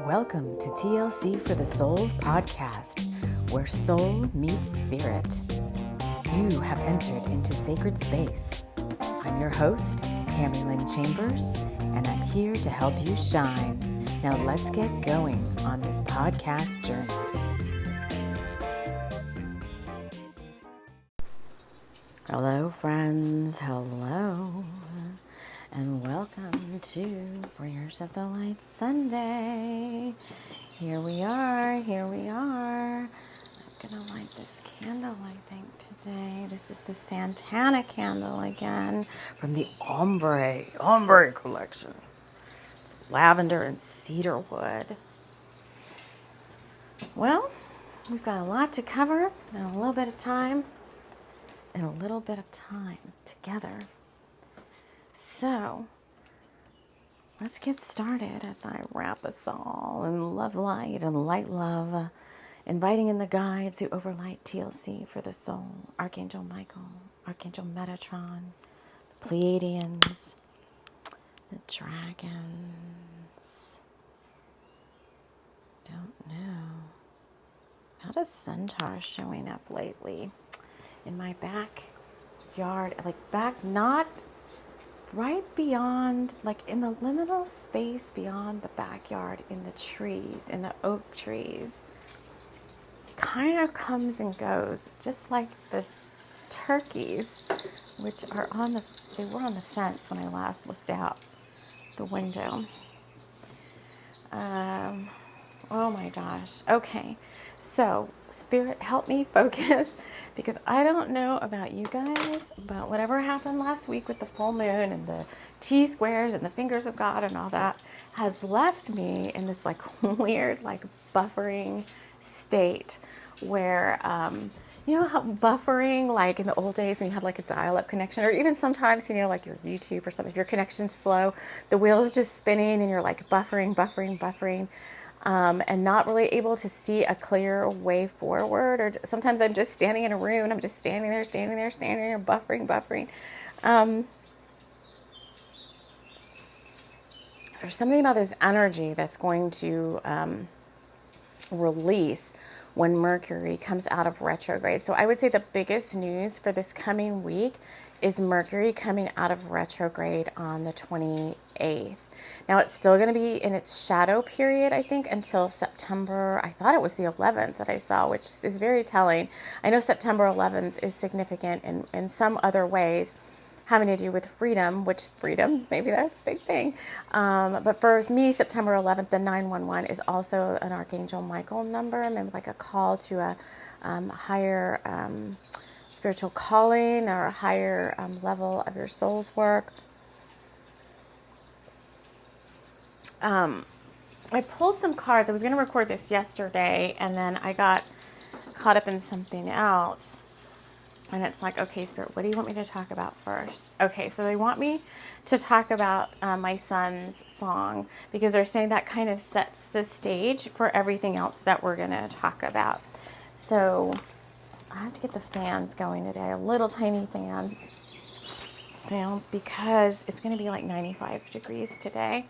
Welcome to TLC for the Soul podcast, where soul meets spirit. You have entered into sacred space. I'm your host, TAMI Chambers, and I'm here to help you shine. Now let's get going on this podcast journey. Hello, friends. Hello. And welcome to Bringers of the Light Sunday. Here we are. I'm going to light this candle, I think, today. This is the Santana candle again from the Ombre collection. It's lavender and cedar wood. Well, we've got a lot to cover in a little bit of time. Together. So, let's get started as I wrap us all in love light and light love, inviting in the guides who overlight TLC for the soul, Archangel Michael, Archangel Metatron, the Pleiadians, the dragons. Don't know. How does Centaur showing up lately in my backyard? Not right beyond, in the liminal space beyond the backyard, in the trees, in the oak trees. Kind of comes and goes, just like the turkeys, which are they were on the fence when I last looked out the window. Oh my gosh. Okay. So, Spirit, help me focus, because I don't know about you guys, but whatever happened last week with the full moon and the T-squares and the fingers of God and all that has left me in this weird, buffering state where, you know how buffering, in the old days when you had a dial-up connection, or even sometimes, your YouTube or something, if your connection's slow, the wheel's just spinning and you're buffering. And not really able to see a clear way forward. Or sometimes I'm just standing in a room and I'm just standing there, buffering. There's something about this energy that's going to release when Mercury comes out of retrograde. So I would say the biggest news for this coming week is Mercury coming out of retrograde on the 28th. Now, it's still going to be in its shadow period, I think, until September. I thought it was the 11th that I saw, which is very telling. I know September 11th is significant in some other ways, having to do with freedom, maybe that's a big thing. But for me, September 11th, the 911 is also an Archangel Michael number, maybe a call to a higher spiritual calling or a higher level of your soul's work. I pulled some cards. I was going to record this yesterday, and then I got caught up in something else. And it's okay, Spirit, what do you want me to talk about first? Okay, so they want me to talk about my son's song, because they're saying that kind of sets the stage for everything else that we're going to talk about. So I have to get the fans going today, a little tiny fan sounds, because it's going to be 95 degrees today.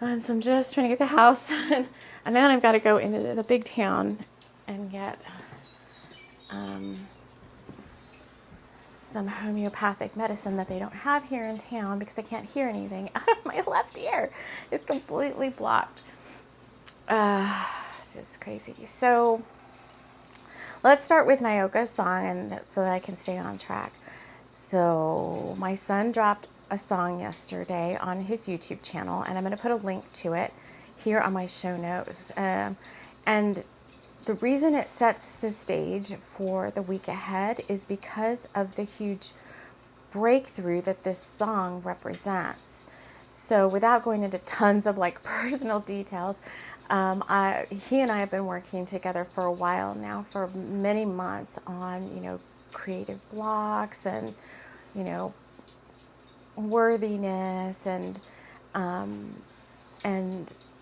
And so I'm just trying to get the house, and then I've got to go into the big town and get some homeopathic medicine that they don't have here in town, because I can't hear anything out of my left ear. It's completely blocked. Just crazy. So let's start with Nyoka's song, and so that I can stay on track. So my son dropped a song yesterday on his YouTube channel, and I'm going to put a link to it here on my show notes. And the reason it sets the stage for the week ahead is because of the huge breakthrough that this song represents. So without going into tons of personal details, he and I have been working together for a while now, for many months, on creative blocks and worthiness and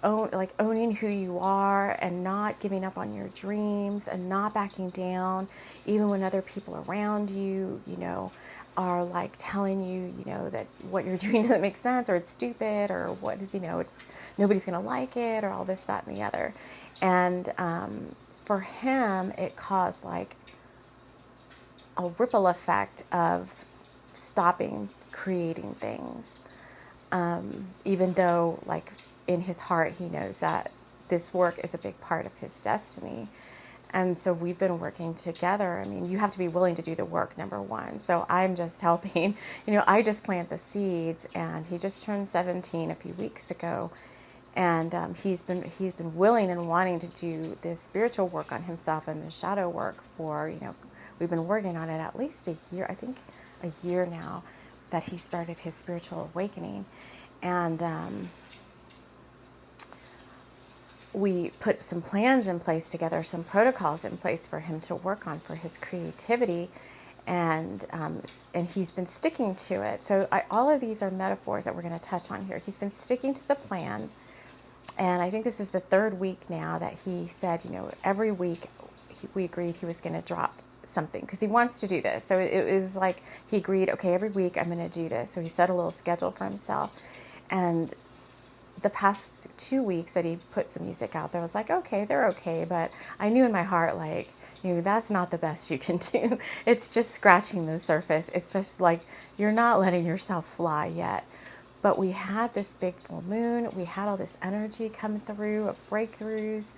owning who you are, and not giving up on your dreams, and not backing down even when other people around you are like telling you, you know, that what you're doing doesn't make sense, or it's stupid, or what is, you know, it's nobody's going to like it, or all this, that, and the other. And for him, it caused like a ripple effect of stopping creating things. Even though, like, in his heart, he knows that this work is a big part of his destiny. And so we've been working together. I mean, you have to be willing to do the work, number one. So I'm just helping. You know, I just plant the seeds, and he just turned 17 a few weeks ago. And he's been willing and wanting to do this spiritual work on himself and the shadow work for, you know, we've been working on it at least a year, I think a year now, that he started his spiritual awakening. And we put some plans in place together, some protocols in place for him to work on for his creativity, and he's been sticking to it. So all of these are metaphors that we're going to touch on here. He's been sticking to the plan, and I think this is the third week now that he said, you know, every week we agreed he was going to drop something because he wants to do this. So it was like he agreed, okay, every week I'm going to do this. So he set a little schedule for himself, and the past 2 weeks that he put some music out there, I was like, okay, they're okay. But I knew in my heart, like, you know, that's not the best you can do. It's just scratching the surface. It's just like, you're not letting yourself fly yet. But we had this big full moon. We had all this energy come through of breakthroughs.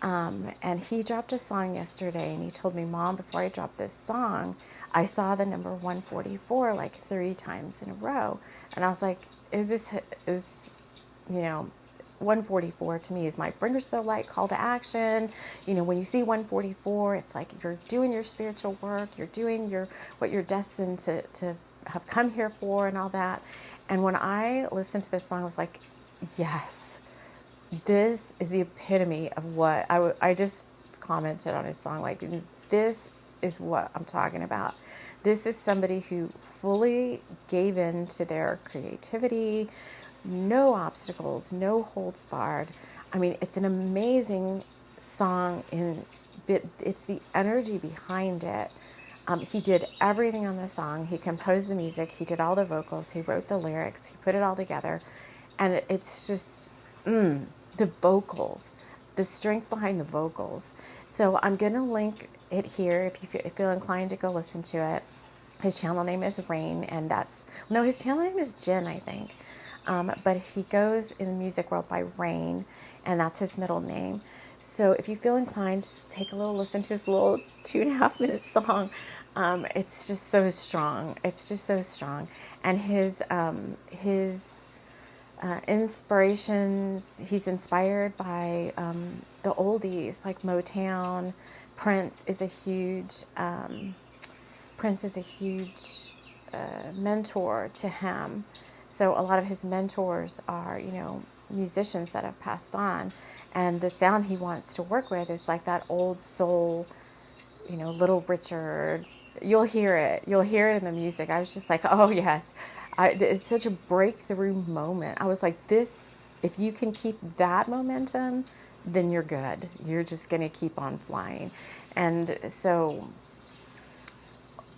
And he dropped a song yesterday, and he told me, Mom, before I dropped this song, I saw the number 144 like 3 times in a row. And I was like, you know, 144 to me is my bringers to the light call to action. You know, when you see 144, it's like you're doing your spiritual work, you're doing what you're destined to have come here for and all that. And when I listened to this song, I was like, yes, this is the epitome of what I just commented on his song. Like, this is what I'm talking about. This is somebody who fully gave in to their creativity, no obstacles, no holds barred. I mean, it's an amazing song, it's the energy behind it. He did everything on the song. He composed the music. He did all the vocals. He wrote the lyrics. He put it all together. And it's just, the vocals, the strength behind the vocals. So I'm going to link it here if you feel inclined to go listen to it. His channel name is Rain, and his channel name is Jen, I think. But he goes in the music world by Rain, and that's his middle name. So if you feel inclined, just take a little listen to his little 2.5-minute song. It's just so strong. It's just so strong. And his inspirations, he's inspired by the oldies like Motown. Prince is a huge mentor to him. So a lot of his mentors are, you know, musicians that have passed on. And the sound he wants to work with is like that old soul, you know, Little Richard. You'll hear it. You'll hear it in the music. I was just like, oh, yes. It's such a breakthrough moment. I was like, if you can keep that momentum, then you're good. You're just going to keep on flying. And so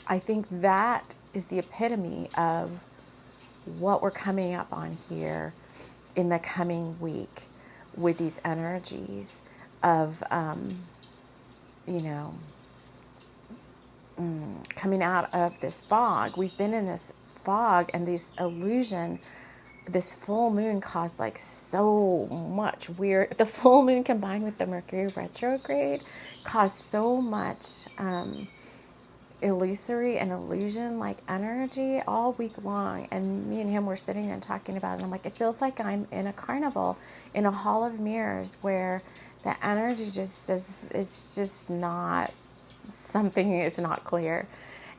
I think that is the epitome of what we're coming up on here in the coming week with these energies of, you know, coming out of this fog. We've been in this fog and this illusion. This full moon caused like so much weird. The full moon combined with the Mercury retrograde caused so much illusory and illusion like energy all week long. And me and him were sitting and talking about it. And I'm like, it feels like I'm in a carnival, in a hall of mirrors, where the energy it's just not, something is not clear.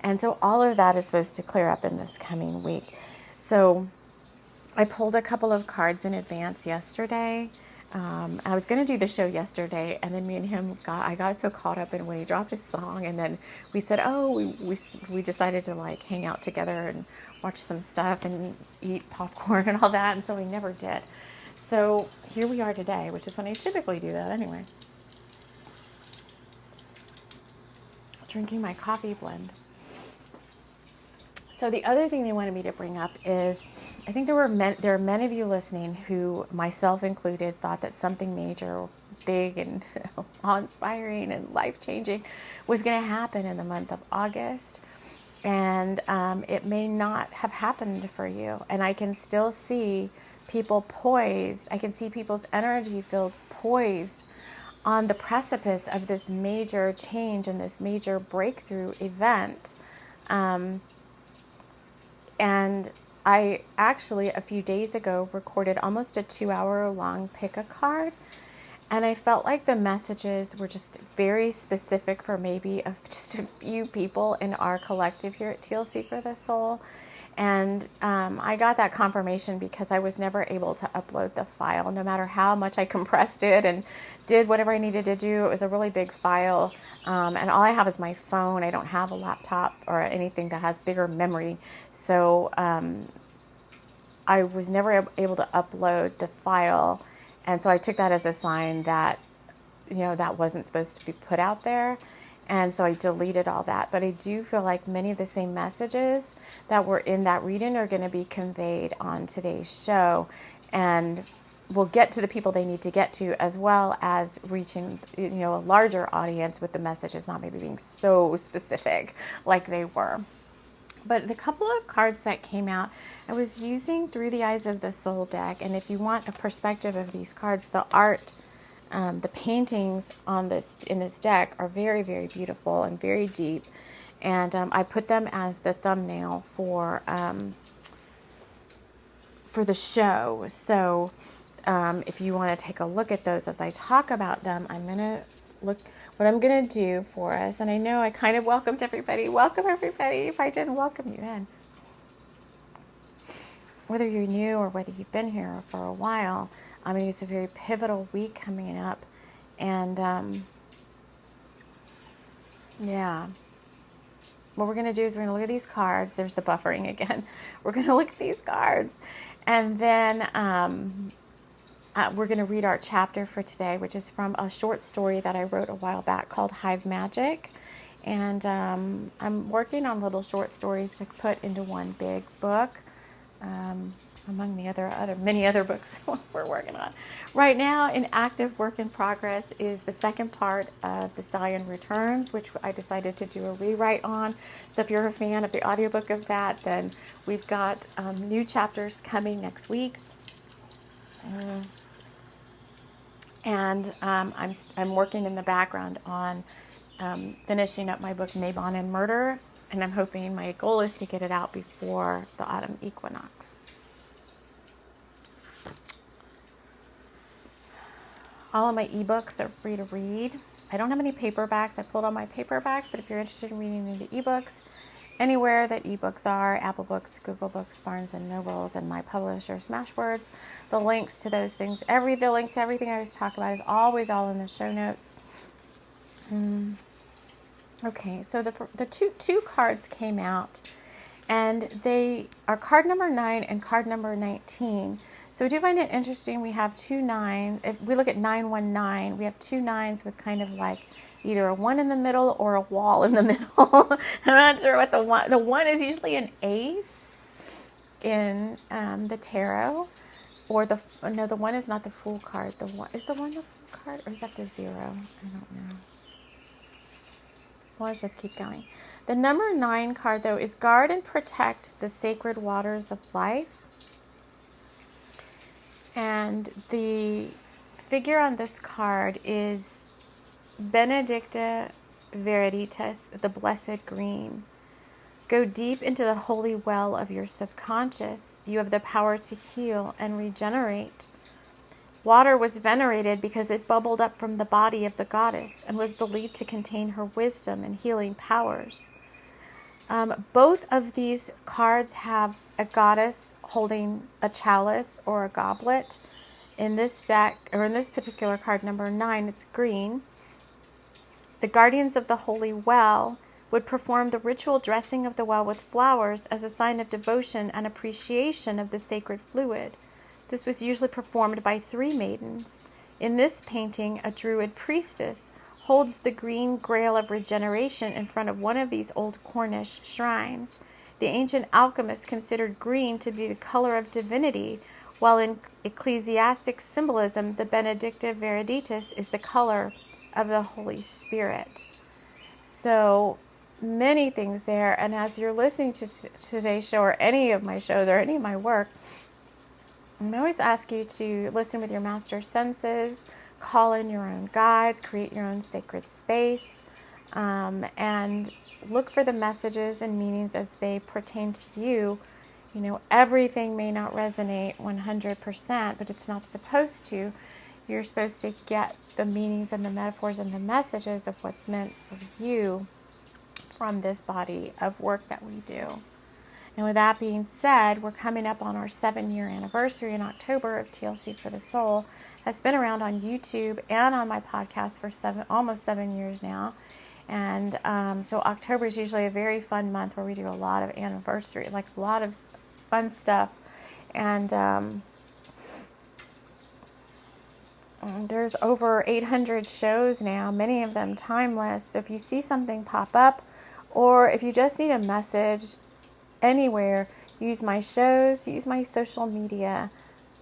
And so all of that is supposed to clear up in this coming week. So I pulled a couple of cards in advance yesterday. I was going to do the show yesterday, and then me and him I got so caught up in when he dropped his song, and then we said, we decided to like hang out together and watch some stuff and eat popcorn and all that, and so we never did. So here we are today, which is when I typically do that anyway. Drinking my coffee blend. So the other thing they wanted me to bring up is, I think there are many of you listening who, myself included, thought that something major, big, and awe-inspiring and life-changing was going to happen in the month of August. And it may not have happened for you. And I can still see people poised. I can see people's energy fields poised on the precipice of this major change and this major breakthrough event. And I actually, a few days ago, recorded almost a 2-hour long pick a card. And I felt like the messages were just very specific for maybe just a few people in our collective here at TLC for the Soul. And I got that confirmation because I was never able to upload the file, no matter how much I compressed it and did whatever I needed to do. It was a really big file. And all I have is my phone. I don't have a laptop or anything that has bigger memory. So I was never able to upload the file. And so I took that as a sign that, that wasn't supposed to be put out there. And so I deleted all that. But I do feel like many of the same messages that were in that reading are going to be conveyed on today's show. And we'll get to the people they need to get to, as well as reaching, a larger audience with the messages not maybe being so specific like they were. But the couple of cards that came out, I was using Through the Eyes of the Soul deck. And if you want a perspective of these cards, the art, the paintings in this deck are very, very beautiful and very deep. And I put them as the thumbnail for the show. So if you want to take a look at those as I talk about them, what I'm going to do for us, and I know I kind of welcomed everybody. Welcome everybody if I didn't welcome you in. Whether you're new or whether you've been here for a while, I mean, it's a very pivotal week coming up. And what we're going to do is we're going to look at these cards. There's the buffering again. We're going to look at these cards. And then we're going to read our chapter for today, which is from a short story that I wrote a while back called Hive Magic. And I'm working on little short stories to put into one big book, among the many other books we're working on. Right now, in active work in progress is the second part of The Stallion Returns, which I decided to do a rewrite on. So if you're a fan of the audiobook of that, then we've got new chapters coming next week. And I'm working in the background on finishing up my book, Mabon and Murder, and I'm hoping, my goal is to get it out before the autumn equinox. All of my ebooks are free to read. I don't have any paperbacks. I pulled all my paperbacks, but if you're interested in reading the ebooks, anywhere that ebooks are, Apple Books, Google Books, Barnes and Nobles, and my publisher, Smashwords, the links to those things, the link to everything I was talking about is always all in the show notes. Okay, so the two cards came out, and they are card number 9 and card number 19. So I do find it interesting. We have 2 9s. If we look at 919, we have 2 9s with kind of like either a 1 in the middle or a wall in the middle. I'm not sure what the 1 is usually an ace in the tarot, or the 1 is not the Fool card. Is the 1 the Fool card, or is that the 0? I don't know. Well, let's just keep going. The number 9 card, though, is guard and protect the sacred waters of life. And the figure on this card is Benedicta Veritas, the Blessed Green. Go deep into the holy well of your subconscious. You have the power to heal and regenerate. Water was venerated because it bubbled up from the body of the goddess and was believed to contain her wisdom and healing powers. Both of these cards have a goddess holding a chalice or a goblet. In this deck, or in this particular card, number 9, it's green. The guardians of the holy well would perform the ritual dressing of the well with flowers as a sign of devotion and appreciation of the sacred fluid. This was usually performed by 3 maidens. In this painting, a druid priestess holds the green grail of regeneration in front of one of these old Cornish shrines. The ancient alchemists considered green to be the color of divinity, while in ecclesiastic symbolism, the benedictive viriditas is the color of the Holy Spirit. So many things there. And as you're listening to today's show, or any of my shows, or any of my work, I always ask you to listen with your master senses, call in your own guides, create your own sacred space, and look for the messages and meanings as they pertain to you. You know, everything may not resonate 100%, but it's not supposed to. You're supposed to get the meanings and the metaphors and the messages of what's meant for you from this body of work that we do. And with that being said, we're coming up on our 7-year anniversary in October of TLC for the Soul. It's been around on YouTube and on my podcast for almost 7 years now. And so October is usually a very fun month where we do a lot of anniversary, like a lot of fun stuff. And there's over 800 shows now, many of them timeless. So if you see something pop up, or if you just need a message anywhere, use my shows, use my social media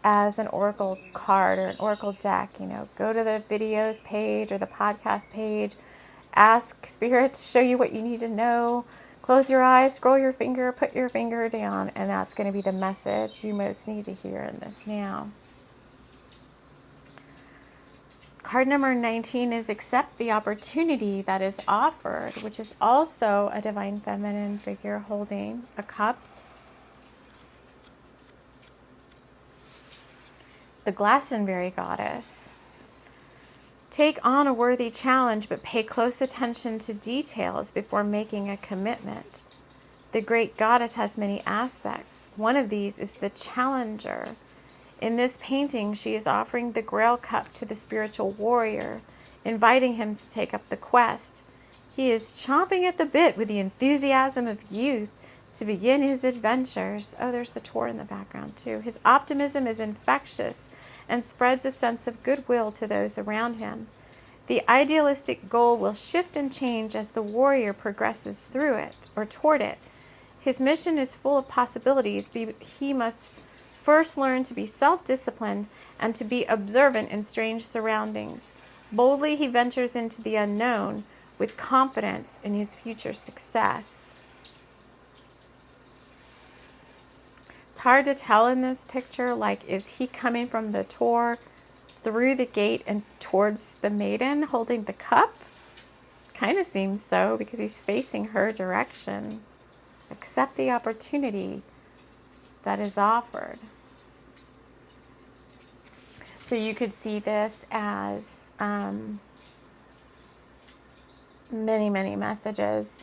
as an oracle card or an oracle deck. You know, go to the videos page or the podcast page, ask Spirit to show you what you need to know. Close your eyes, scroll your finger, put your finger down, and that's going to be the message you most need to hear in this now. Card number 19 is accept the opportunity that is offered, which is also a divine feminine figure holding a cup. The Glastonbury goddess. Take on a worthy challenge, but pay close attention to details before making a commitment. The great goddess has many aspects. One of these is the challenger. In this painting, she is offering the Grail Cup to the spiritual warrior, inviting him to take up the quest. He is chomping at the bit with the enthusiasm of youth to begin his adventures. Oh, there's the tour in the background, too. His optimism is infectious and spreads a sense of goodwill to those around him. The idealistic goal will shift and change as the warrior progresses through it, or toward it. His mission is full of possibilities. He must first learn to be self-disciplined and to be observant in strange surroundings. Boldly he ventures into the unknown with confidence in his future success. It's hard to tell in this picture, like, is he coming from the tour through the gate and towards the maiden holding the cup? Kind of seems so, because he's facing her direction. Accept the opportunity that is offered. So you could see this as many, many messages.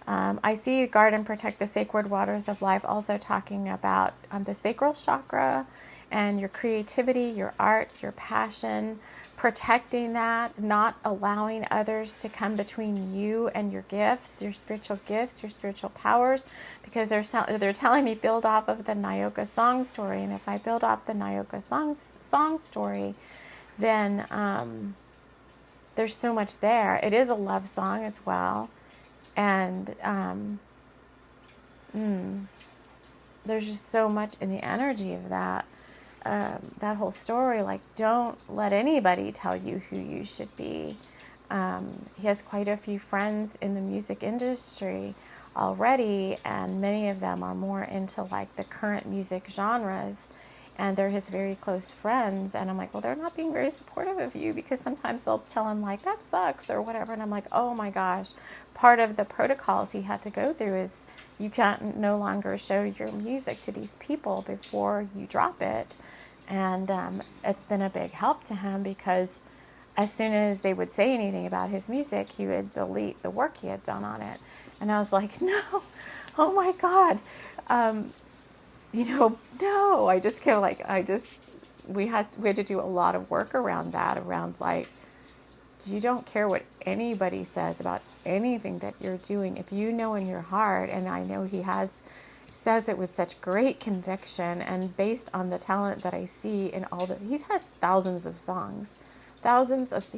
I see guard and protect the sacred waters of life, also talking about the sacral chakra and your creativity, your art, your passion, protecting that, not allowing others to come between you and your gifts, your spiritual powers, because they're telling me build off of the Nyoka song story. And if I build off the Nyoka song story, then there's so much there. It is a love song as well. And there's just so much in the energy of that. That whole story, like, don't let anybody tell you who you should be. He has quite a few friends in the music industry already, and many of them are more into like the current music genres, and they're his very close friends. And I'm like, well, they're not being very supportive of you, because sometimes they'll tell him like, that sucks or whatever. And I'm like, oh my gosh, part of the protocols he had to go through is you can't no longer show your music to these people before you drop it. And it's been a big help to him, because as soon as they would say anything about his music, he would delete the work he had done on it. And I was like, no, oh my God. No, I just feel like we had to do a lot of work around that, around like, you don't care what anybody says about anything that you're doing. If you know in your heart, and I know he says it with such great conviction, and based on the talent that I see in he has thousands of songs, he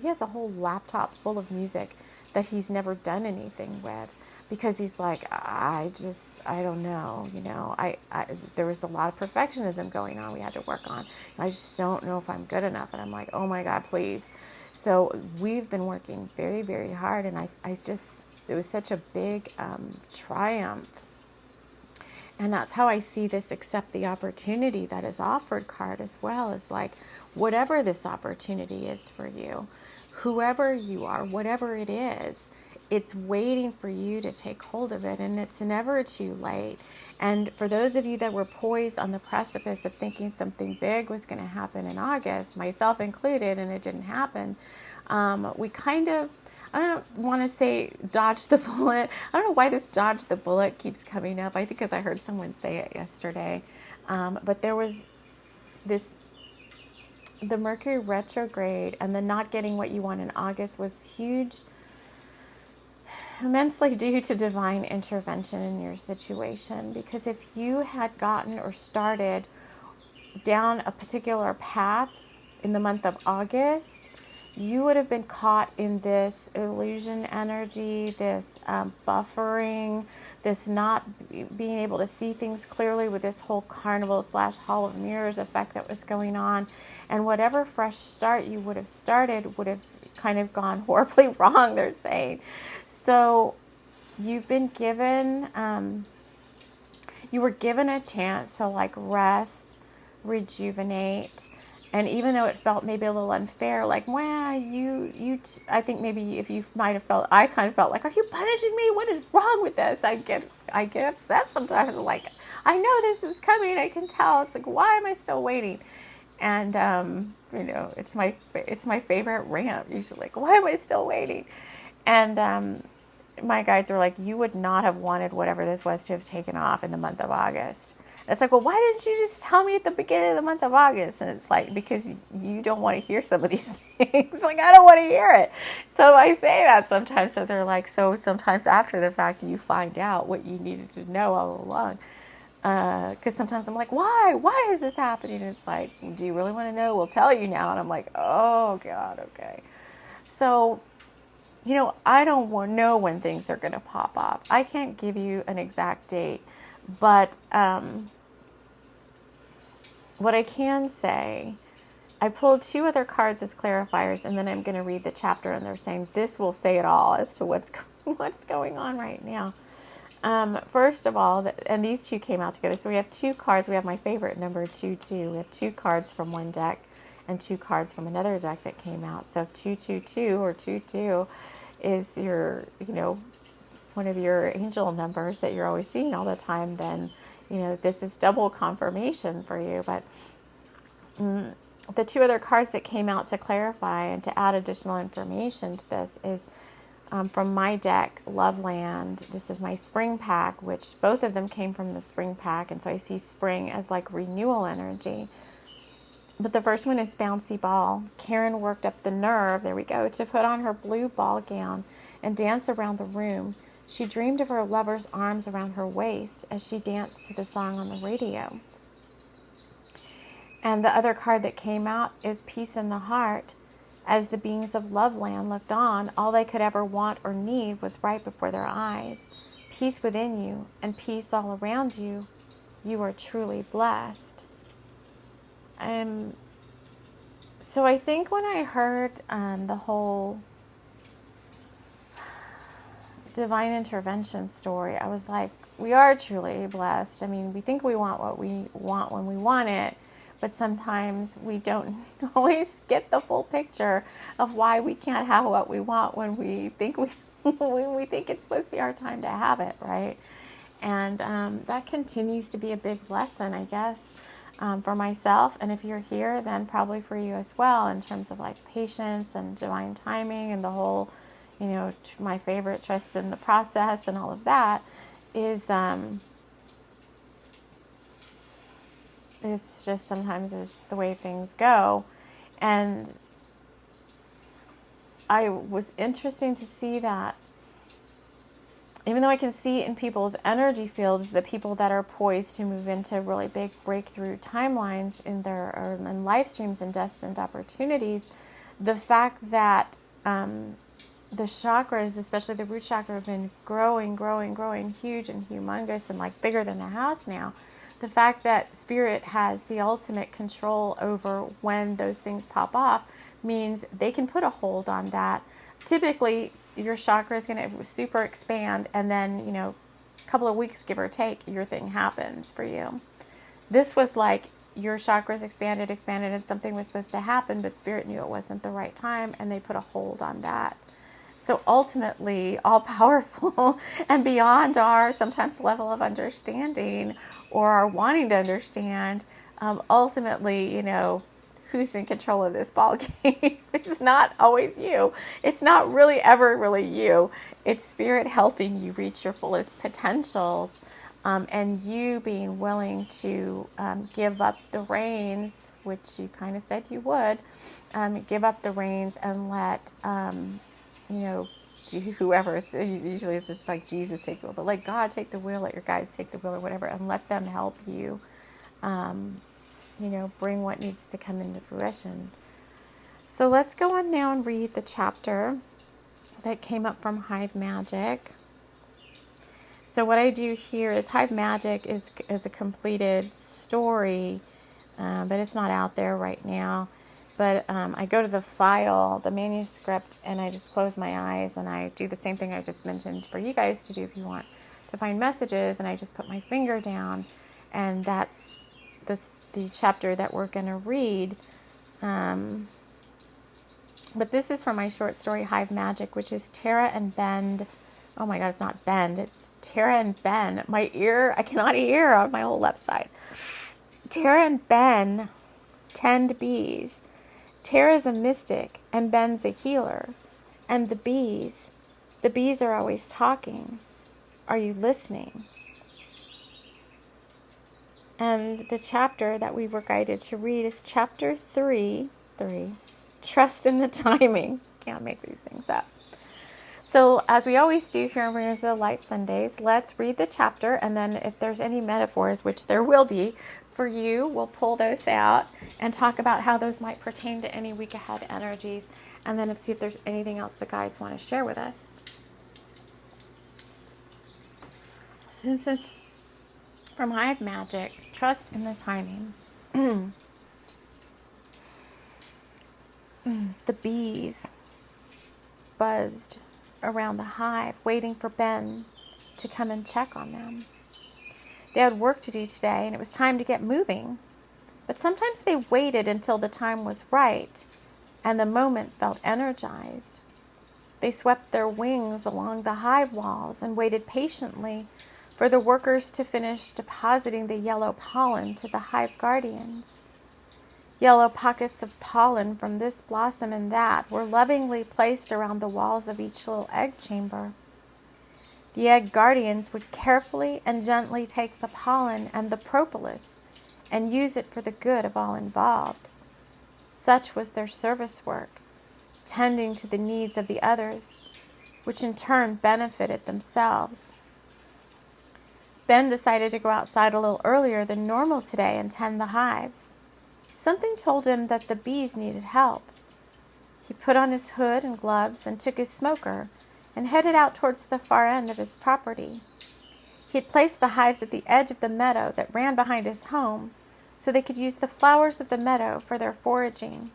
has a whole laptop full of music that he's never done anything with. because he's like, I don't know, there was a lot of perfectionism going on we had to work on. I just don't know if I'm good enough. And I'm like, oh my God, please. So we've been working very, very hard. And it was such a big triumph. And that's how I see this accept the opportunity that is offered card as well, is like, whatever this opportunity is for you, whoever you are, whatever it is, it's waiting for you to take hold of it, and it's never too late. And for those of you that were poised on the precipice of thinking something big was going to happen in August, myself included, and it didn't happen, we kind of, I don't want to say dodge the bullet. I don't know why this dodge the bullet keeps coming up. I think because I heard someone say it yesterday. But there was the Mercury retrograde, and the not getting what you want in August was huge, immensely due to divine intervention in your situation. Because if you had gotten or started down a particular path in the month of August, you would have been caught in this illusion energy, this buffering, this not being able to see things clearly with this whole carnival / hall of mirrors effect that was going on. And whatever fresh start you would have started would have kind of gone horribly wrong, they're saying. So you've been given, you were given a chance to like rest, rejuvenate. And even though it felt maybe a little unfair, like, wow, I think maybe if you might have felt, I kind of felt like, are you punishing me? What is wrong with this? I get upset sometimes. I'm like, I know this is coming. I can tell. It's like, why am I still waiting? And, it's my favorite rant usually. Like, why am I still waiting? And, my guides were like, you would not have wanted whatever this was to have taken off in the month of August. It's like, well, why didn't you just tell me at the beginning of the month of August? And it's like, because you don't want to hear some of these things. Like, I don't want to hear it. So I say that sometimes. So they're like, so sometimes after the fact, you find out what you needed to know all along. Because sometimes I'm like, why? Why is this happening? And it's like, do you really want to know? We'll tell you now. And I'm like, oh, God, okay. So, I don't know when things are going to pop up. I can't give you an exact date. But what I can say, I pulled 2 other cards as clarifiers, and then I'm going to read the chapter, and they're saying this will say it all as to what's going on right now. First of all, and these 2 came out together. So we have 2 cards. We have my favorite number 22. We have 2 cards from one deck and 2 cards from another deck that came out. So if 222 or 22 is your, one of your angel numbers that you're always seeing all the time, then this is double confirmation for you. But the 2 other cards that came out to clarify and to add additional information to this is from my deck, Loveland. This is my spring pack, which both of them came from the spring pack. And so I see spring as like renewal energy. But the first one is bouncy ball. Karen worked up the nerve, there we go, to put on her blue ball gown and dance around the room. She dreamed of her lover's arms around her waist as she danced to the song on the radio. And the other card that came out is Peace in the Heart. As the beings of Loveland looked on, all they could ever want or need was right before their eyes. Peace within you and peace all around you. You are truly blessed. So I think when I heard the whole divine intervention story, I was like, we are truly blessed. I mean, we think we want what we want when we want it, but sometimes we don't always get the full picture of why we can't have what we want when we think when we think it's supposed to be our time to have it, right? And that continues to be a big lesson, I guess, for myself. And if you're here, then probably for you as well, in terms of like patience and divine timing and the whole, my favorite, trust in the process and all of that is, it's just sometimes it's just the way things go. And I was interesting to see that even though I can see in people's energy fields the people that are poised to move into really big breakthrough timelines in their in live streams and destined opportunities, the fact that the chakras, especially the root chakra, have been growing, huge and humongous and like bigger than the house now. The fact that Spirit has the ultimate control over when those things pop off means they can put a hold on that. Typically, your chakra is going to super expand, and then, a couple of weeks, give or take, your thing happens for you. This was like your chakras expanded, and something was supposed to happen, but Spirit knew it wasn't the right time, and they put a hold on that. So ultimately, all powerful and beyond our sometimes level of understanding or our wanting to understand, ultimately, who's in control of this ball game? It's not always you. It's not really ever really you. It's Spirit helping you reach your fullest potentials, and you being willing to give up the reins, which you kind of said you would, give up the reins and let whoever, usually it's just like Jesus take the wheel, but let God take the wheel, let your guides take the wheel or whatever, and let them help you, bring what needs to come into fruition. So let's go on now and read the chapter that came up from Hive Magic. So what I do here is Hive Magic is a completed story, but it's not out there right now. But I go to the file, the manuscript, and I just close my eyes, and I do the same thing I just mentioned for you guys to do if you want to find messages, and I just put my finger down, and that's the chapter that we're going to read. But this is from my short story, Hive Magic, which is Tara and Ben. Oh my God, it's not Bend, it's Tara and Ben. My ear, I cannot hear on my whole left side. Tara and Ben tend bees. Tara's a mystic and Ben's a healer. And the bees are always talking. Are you listening? And the chapter that we were guided to read is chapter 3, Trust in the Timing. Can't make these things up. So as we always do here on Winners of the Light Sundays, let's read the chapter, and then if there's any metaphors, which there will be for you, we'll pull those out and talk about how those might pertain to any week ahead energies, and then see if there's anything else the guides want to share with us. So this is from Hive Magic, Trust in the Timing. The bees buzzed around the hive, waiting for Ben to come and check on them. They had work to do today, and it was time to get moving. But sometimes they waited until the time was right, and the moment felt energized. They swept their wings along the hive walls and waited patiently for the workers to finish depositing the yellow pollen to the hive guardians. Yellow pockets of pollen from this blossom and that were lovingly placed around the walls of each little egg chamber. The egg guardians would carefully and gently take the pollen and the propolis and use it for the good of all involved. Such was their service work, tending to the needs of the others, which in turn benefited themselves. Ben decided to go outside a little earlier than normal today and tend the hives. Something told him that the bees needed help. He put on his hood and gloves and took his smoker and headed out towards the far end of his property. He had placed the hives at the edge of the meadow that ran behind his home so they could use the flowers of the meadow for their foraging.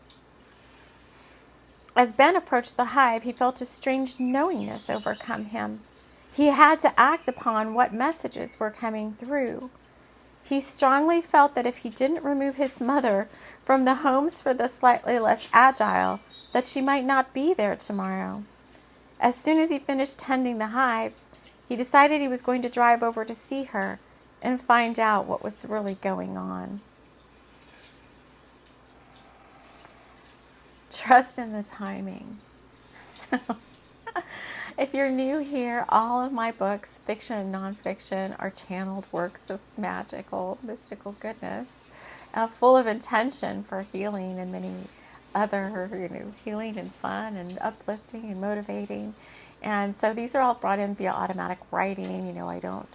As Ben approached the hive, he felt a strange knowingness overcome him. He had to act upon what messages were coming through. He strongly felt that if he didn't remove his mother from the homes for the slightly less agile, that she might not be there tomorrow. As soon as he finished tending the hives, he decided he was going to drive over to see her and find out what was really going on. Trust in the timing. So, if you're new here, all of my books, fiction and nonfiction, are channeled works of magical, mystical goodness, full of intention for healing and many other, healing and fun and uplifting and motivating. And so these are all brought in via automatic writing. I don't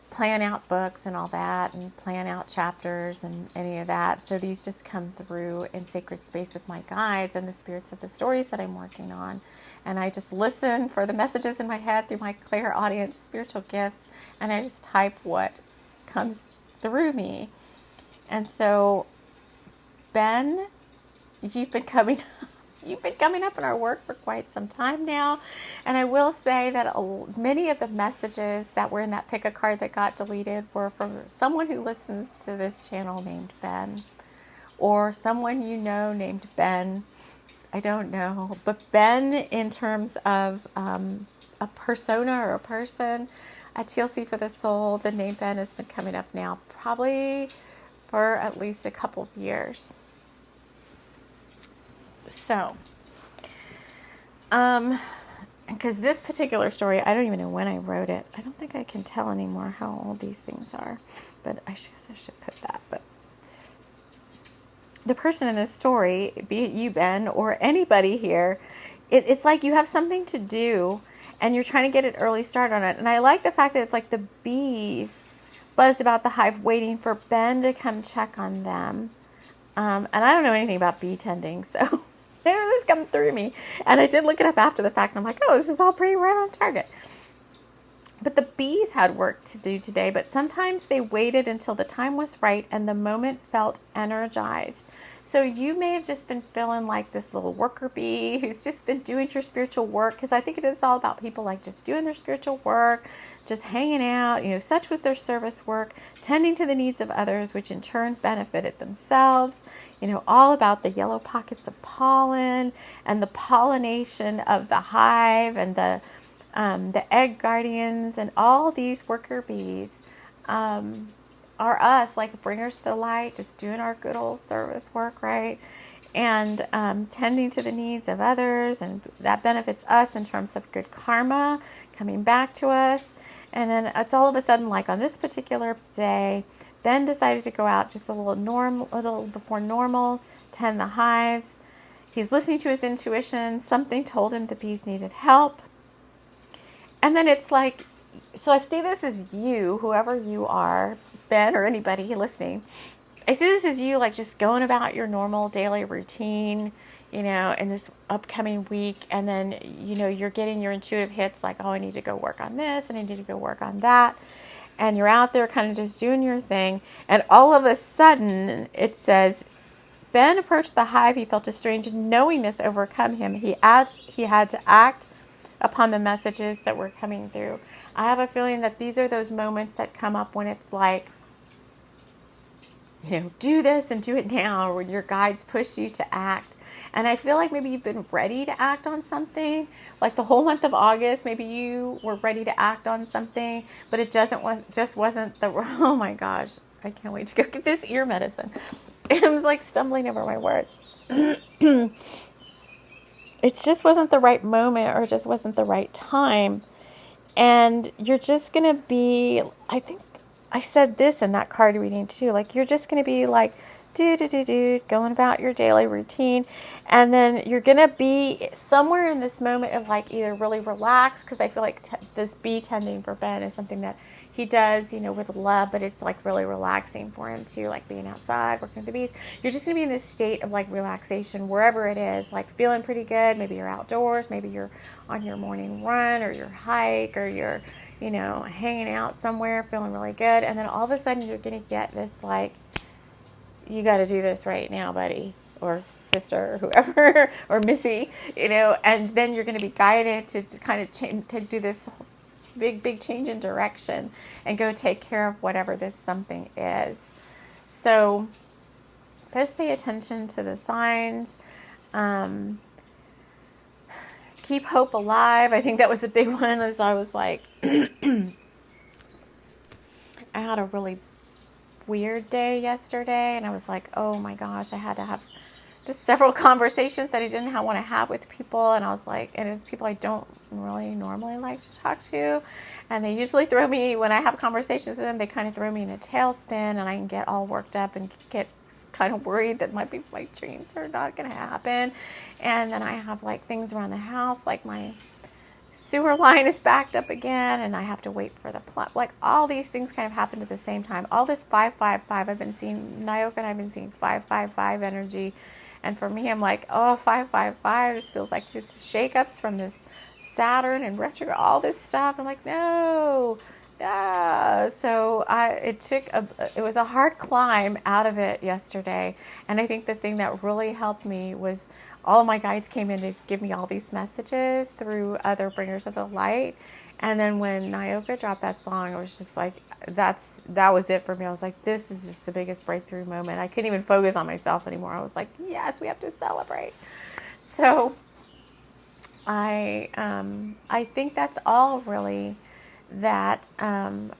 plan out books and all that, and plan out chapters and any of that. So these just come through in sacred space with my guides and the spirits of the stories that I'm working on. And I just listen for the messages in my head through my clairaudience spiritual gifts, and I just type what comes through me. And so, Ben, you've been coming up in our work for quite some time now. And I will say that many of the messages that were in that pick a card that got deleted were from someone who listens to this channel named Ben, or someone you know named Ben. I don't know. But Ben, in terms of a persona or a person at TLC for the Soul, the name Ben has been coming up now probably for at least a couple of years. So, because this particular story, I don't even know when I wrote it. I don't think I can tell anymore how old these things are, but I guess I should put that. But the person in this story, be it you, Ben, or anybody here, it's like you have something to do and you're trying to get an early start on it. And I like the fact that it's like the bees buzzed about the hive waiting for Ben to come check on them. And I don't know anything about bee tending, so this come through me. And I did look it up after the fact, and I'm like, oh, this is all pretty right on target. But the bees had work to do today, but sometimes they waited until the time was right and the moment felt energized. So you may have just been feeling like this little worker bee who's just been doing your spiritual work, because I think it is all about people like just doing their spiritual work, just hanging out, such was their service work, tending to the needs of others, which in turn benefited themselves, all about the yellow pockets of pollen and the pollination of the hive and the egg guardians and all these worker bees are us, like bringers to the light, just doing our good old service work, right? And tending to the needs of others, and that benefits us in terms of good karma coming back to us. And then it's all of a sudden, like on this particular day, Ben decided to go out just a little before normal, tend the hives. He's listening to his intuition. Something told him the bees needed help. And then it's like, so I see this as you, whoever you are, Ben or anybody listening. I see this as you like just going about your normal daily routine, in this upcoming week. And then, you're getting your intuitive hits like, oh, I need to go work on this and I need to go work on that. And you're out there kind of just doing your thing. And all of a sudden it says, Ben approached the hive. He felt a strange knowingness overcome him. He had to act upon the messages that were coming through. I have a feeling that these are those moments that come up when it's like, do this and do it now, or when your guides push you to act. And I feel like maybe you've been ready to act on something, like the whole month of August, maybe you were ready to act on something, but it just wasn't oh my gosh, I can't wait to go get this ear medicine. It was like stumbling over my words. It just wasn't the right moment, or just wasn't the right time. And you're just going to be, I think I said this in that card reading too, like you're just going to be like, going about your daily routine. And then you're going to be somewhere in this moment of like either really relaxed, because I feel like this bee tending for Ben is something that he does, with love, but it's like really relaxing for him too, like being outside, working with the bees. You're just going to be in this state of like relaxation, wherever it is, like feeling pretty good. Maybe you're outdoors, maybe you're on your morning run or your hike, or you're, hanging out somewhere, feeling really good. And then all of a sudden you're going to get this like, you got to do this right now, buddy, or sister, or whoever, or Missy, and then you're going to be guided to kind of change, to do this big change in direction and go take care of whatever this something is. So just pay attention to the signs. Keep hope alive. I think that was a big one, as I was like, I had a really weird day yesterday, and I was like, oh my gosh, I had to have just several conversations that I didn't want to have with people, and I was like, and it was people I don't really normally like to talk to, and they usually throw me, when I have conversations with them, they kind of throw me in a tailspin, and I can get all worked up and get kind of worried that my dreams are not going to happen. And then I have like things around the house, like my sewer line is backed up again, and I have to wait for the plumb. Like, all these things kind of happened at the same time. All this 555, I've been seeing, Nyoka and I've been seeing 555 energy. And for me, I'm like, oh, 555 just feels like these shakeups from this Saturn and retrograde, all this stuff. I'm like, no. So it was a hard climb out of it yesterday. And I think the thing that really helped me was all of my guides came in to give me all these messages through other bringers of the light. And then when Nyoka dropped that song, I was just like, that was it for me. I was like, this is just the biggest breakthrough moment. I couldn't even focus on myself anymore. I was like, yes, we have to celebrate. So I think that's all really that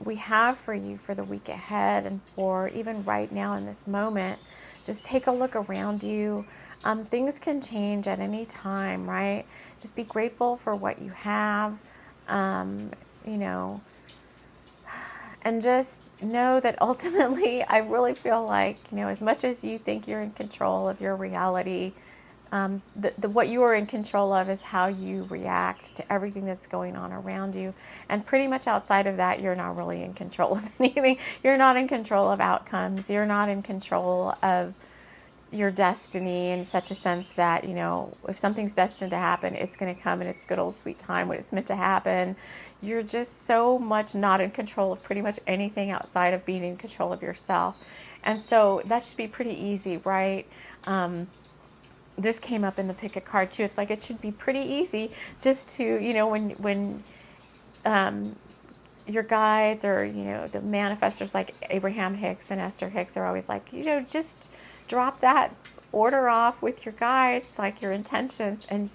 we have for you for the week ahead, and for even right now in this moment. Just take a look around you. Things can change at any time, right? Just be grateful for what you have, and just know that ultimately, I really feel like, as much as you think you're in control of your reality, what you are in control of is how you react to everything that's going on around you. And pretty much outside of that, you're not really in control of anything. You're not in control of outcomes. You're not in control of your destiny in such a sense that, if something's destined to happen, it's going to come in its good old sweet time when it's meant to happen. You're just so much not in control of pretty much anything outside of being in control of yourself. And so that should be pretty easy, right? This came up in the pick a card too. It's like, it should be pretty easy just to, when your guides or, the manifestors like Abraham Hicks and Esther Hicks are always like, just drop that order off with your guides, like your intentions, and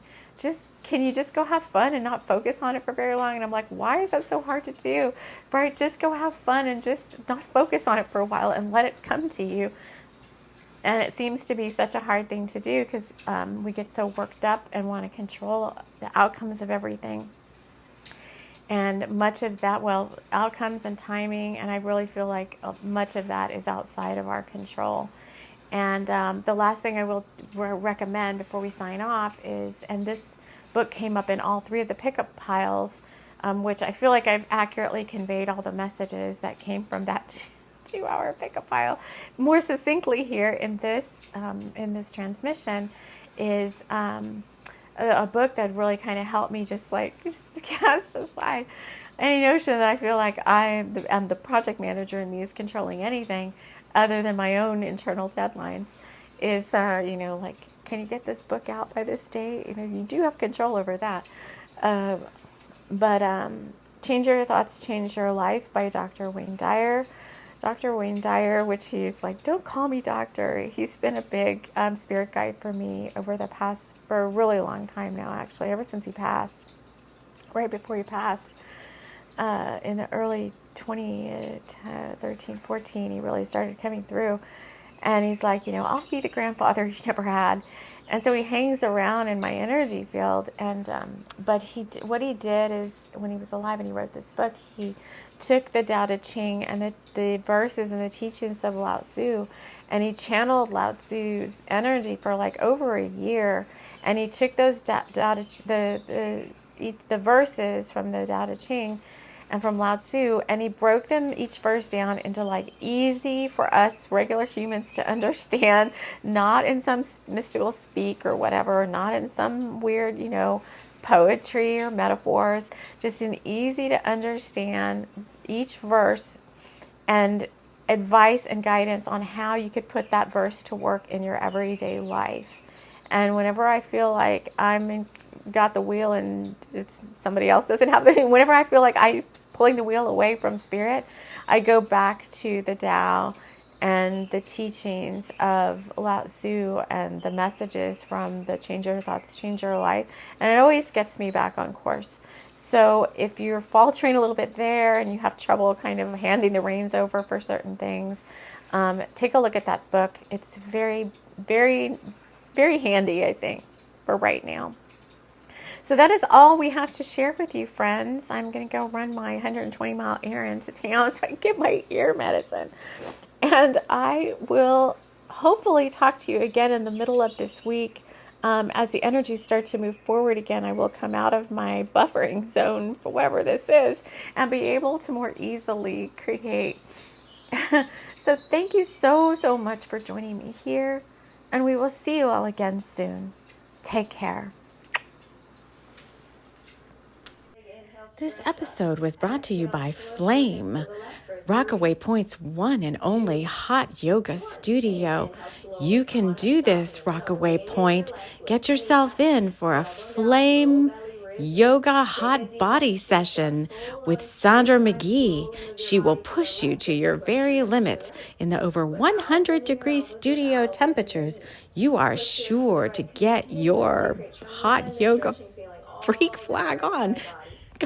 can you just go have fun and not focus on it for very long? And I'm like, why is that so hard to do? Right? Just go have fun and just not focus on it for a while and let it come to you. And it seems to be such a hard thing to do because we get so worked up and want to control the outcomes of everything. And much of that, outcomes and timing, and I really feel like much of that is outside of our control. And the last thing I will recommend before we sign off is, and this book came up in all three of the pickup piles, which I feel like I've accurately conveyed all the messages that came from that 2-hour pickup pile more succinctly here in this transmission, is a book that really kind of helped me just cast aside any notion that I feel like I'm the project manager and me is controlling anything other than my own internal deadlines. Is can you get this book out by this date? You do have control over that. But Change Your Thoughts, Change Your Life by Dr. Wayne Dyer. Dr. Wayne Dyer, which he's like, don't call me doctor. He's been a big spirit guide for me for a really long time now, actually, ever since he passed, right before he passed, in the early 2013, 14, he really started coming through. And he's like, I'll be the grandfather you never had. And so he hangs around in my energy field. And but what he did is, when he was alive and he wrote this book, he took the Tao Te Ching and the verses and the teachings of Lao Tzu, and he channeled Lao Tzu's energy for like over a year. And he took those the verses from the Tao Te Ching and from Lao Tzu, and he broke them each verse down into like easy for us regular humans to understand, not in some mystical speak or whatever, not in some weird, poetry or metaphors, just an easy to understand each verse, and advice and guidance on how you could put that verse to work in your everyday life. And whenever I feel like got the wheel and it's somebody else doesn't have the, whenever I feel like I'm pulling the wheel away from spirit, I go back to the Tao and the teachings of Lao Tzu and the messages from the Change Your Thoughts, Change Your Life, and it always gets me back on course. So if you're faltering a little bit there and you have trouble kind of handing the reins over for certain things, take a look at that book. It's very, very, very handy, I think, for right now. So that is all we have to share with you, friends. I'm going to go run my 120-mile errand to town so I can get my ear medicine. And I will hopefully talk to you again in the middle of this week. as the energies start to move forward again, I will come out of my buffering zone, for whatever this is, and be able to more easily create. So thank you so, so much for joining me here, and we will see you all again soon. Take care. This episode was brought to you by Flame, Rockaway Point's one and only hot yoga studio. You can do this, Rockaway Point. Get yourself in for a Flame yoga hot body session with Sandra McGee. She will push you to your very limits in the over 100-degree studio temperatures. You are sure to get your hot yoga freak flag on.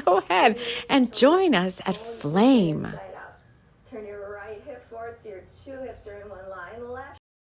Go ahead and join us at Flame. Turn your right hip forward so your two hips are in one line.